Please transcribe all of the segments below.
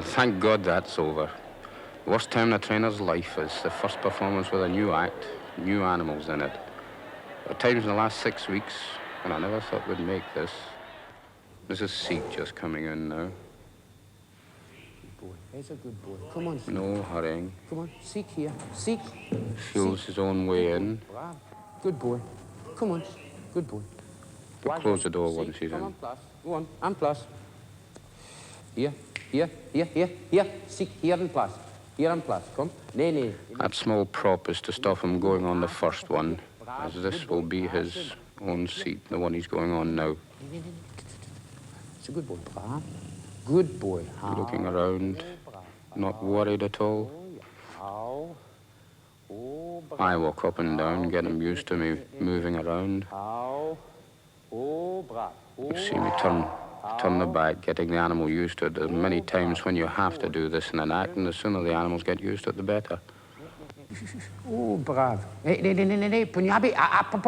thank God that's over. The worst time in a trainer's life is the first performance with a new act, new animals in it. At times in the last 6 weeks, and I never thought we'd make this. Mrs. Seek just coming in now. Good boy. He's a good boy. Come on, Seek. No hurrying. Come on, Seek here. Seek. Feels Seek. his own way in. Bravo. Good boy. Come on. Good boy. We'll close the door Seek. once he's Come in. on, plus. Go on, and plus. Here, here, here, here, here. Seek, here and plus. Here and plus. Come. Nee. That small prop is to stop him going on the first one, as this will be his own seat, the one he's going on now. It's a good boy. Bravo. Good boy. Looking around, not worried at all. I walk up and down, get him used to me moving around. You see me turn the back, getting the animal used to it. There's many times when you have to do this in an act, and the sooner the animals get used to it, the better. Oh, bravo. Nee. Punjabi. Up.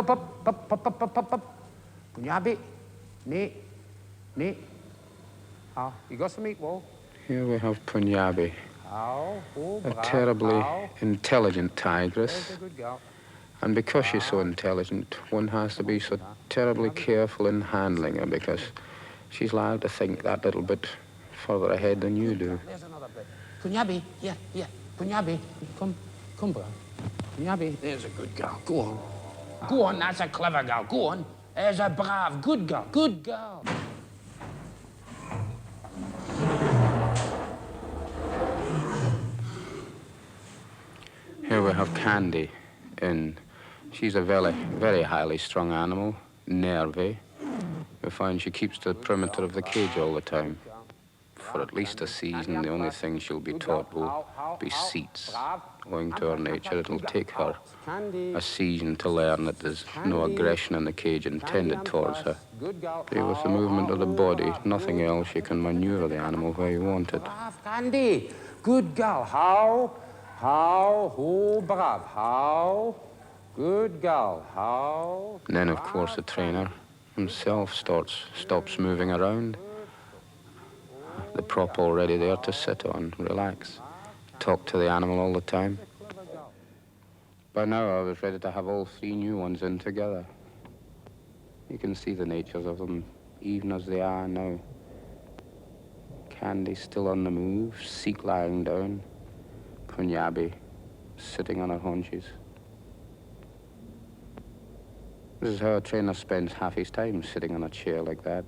Punjabi. Nee. You got some equal? Here we have Punjabi, a terribly intelligent tigress. And because she's so intelligent, one has to be so terribly careful in handling her, because she's allowed to think that little bit further ahead than you do. There's another bit. Punjabi, here. Punjabi, come, bravo. Punjabi, there's a good girl. Go on, that's a clever girl. Go on. There's a brave, good girl. Here we have Candy in. She's a very, very highly strung animal, nervy. We find she keeps to the perimeter of the cage all the time. For at least a season, the only thing she'll be taught will be seats. Owing to her nature, it'll take her a season to learn that there's no aggression in the cage intended towards her. With the movement of the body, nothing else, you can maneuver the animal where you want it. Candy, good girl. How, good girl, how. And then, of course, the trainer himself stops moving around. The prop already there to sit on, relax, talk to the animal all the time. By now, I was ready to have all 3 new ones in together. You can see the natures of them, even as they are now. Candy still on the move, Seek lying down, Punjabi sitting on her haunches. This is how a trainer spends half his time, sitting on a chair like that.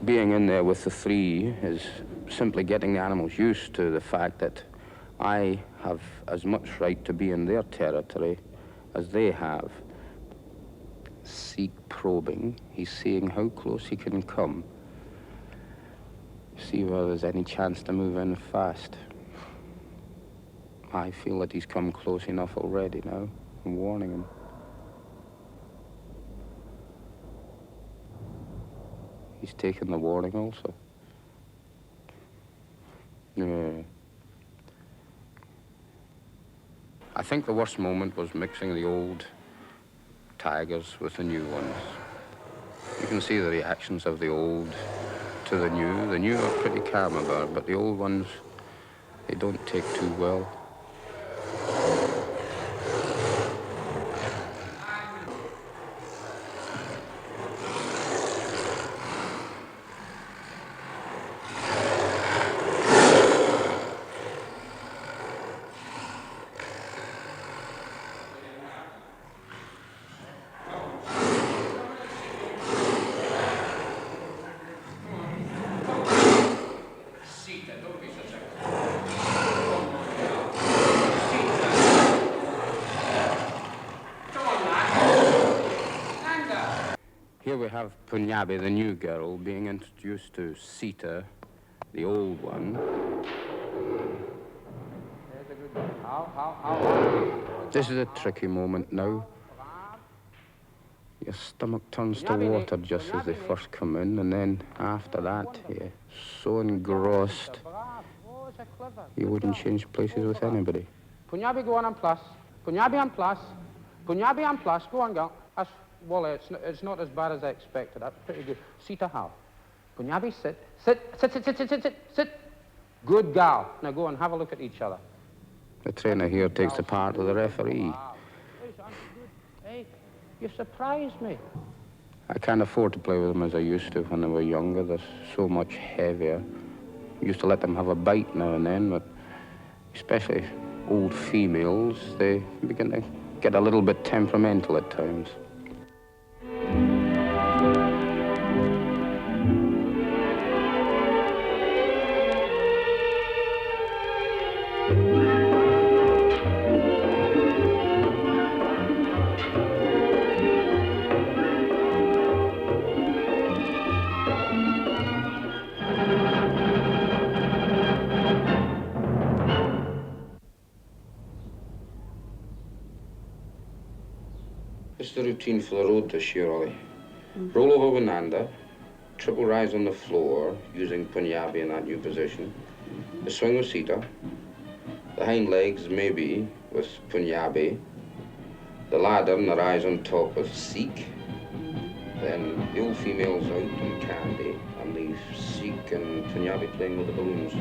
Being in there with the 3 is simply getting the animals used to the fact that I have as much right to be in their territory as they have. Seek probing, he's seeing how close he can come. See whether there's any chance to move in fast. I feel that he's come close enough already now. I'm warning him. He's taken the warning also. Yeah. I think the worst moment was mixing the old tigers with the new ones. You can see the reactions of the old to the new. The new are pretty calm about it, but the old ones, they don't take too well. Here we have Punjabi, the new girl, being introduced to Sita, the old one. This is a tricky moment now. Your stomach turns to water just as they first come in, and then after that, you're so engrossed, you wouldn't change places with anybody. Punjabi, go on and plus. Punjabi and plus. Punjabi and plus. Go on, girl. Well, it's not as bad as I expected. That's pretty good. Sita how? Punjabi, sit. Sit, sit, sit, sit, sit, sit, sit, sit. Good girl. Now go and have a look at each other. The trainer here takes the part of the referee. Wow. Hey, son, good. Hey, you surprised me. I can't afford to play with them as I used to when they were younger. They're so much heavier. I used to let them have a bite now and then, but especially old females, they begin to get a little bit temperamental at times. This is the routine for the road this year, Ollie. Roll over Vinanda, triple rise on the floor using Punjabi in that new position. The swing with Sita, the hind legs maybe with Punjabi, the ladder and the rise on top with Sikh, then the old females out in Candy, and leave Sikh and Punjabi playing with the balloons.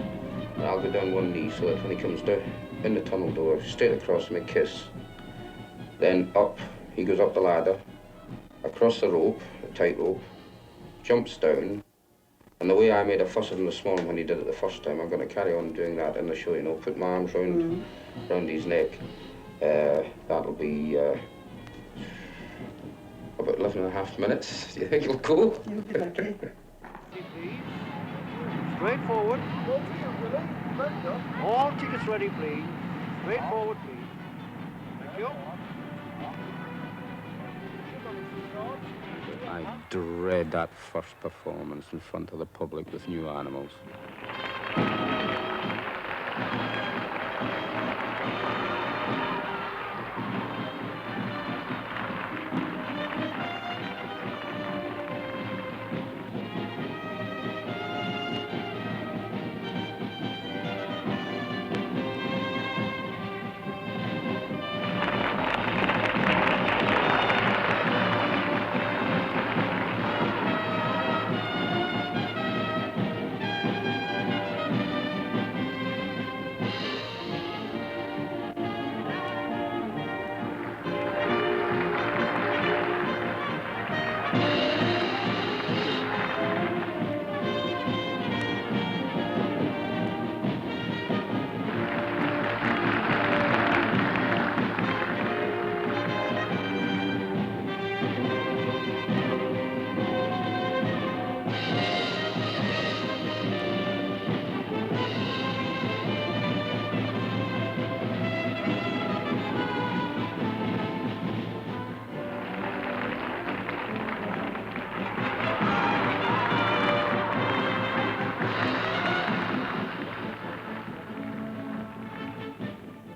And I'll go down one knee so that when he comes down in the tunnel door, straight across me, kiss. Then up. He goes up the ladder, across the rope, a tight rope, jumps down, and the way I made a fuss of him this morning when he did it the first time, I'm going to carry on doing that in the show, you know, put my arms round his neck. That'll be about 11.5 minutes. Do you think it'll go? Straight forward. All tickets ready, please. Straight forward, please. Thank you. I dread that first performance in front of the public with new animals.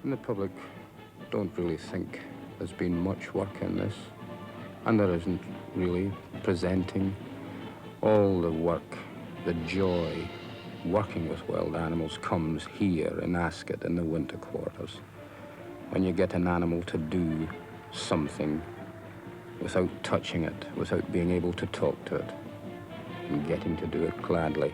And the public don't really think there's been much work in this, and there isn't really. Presenting all the work, the joy working with wild animals comes here in Ascot in the winter quarters, when you get an animal to do something without touching it, without being able to talk to it, and getting to do it gladly.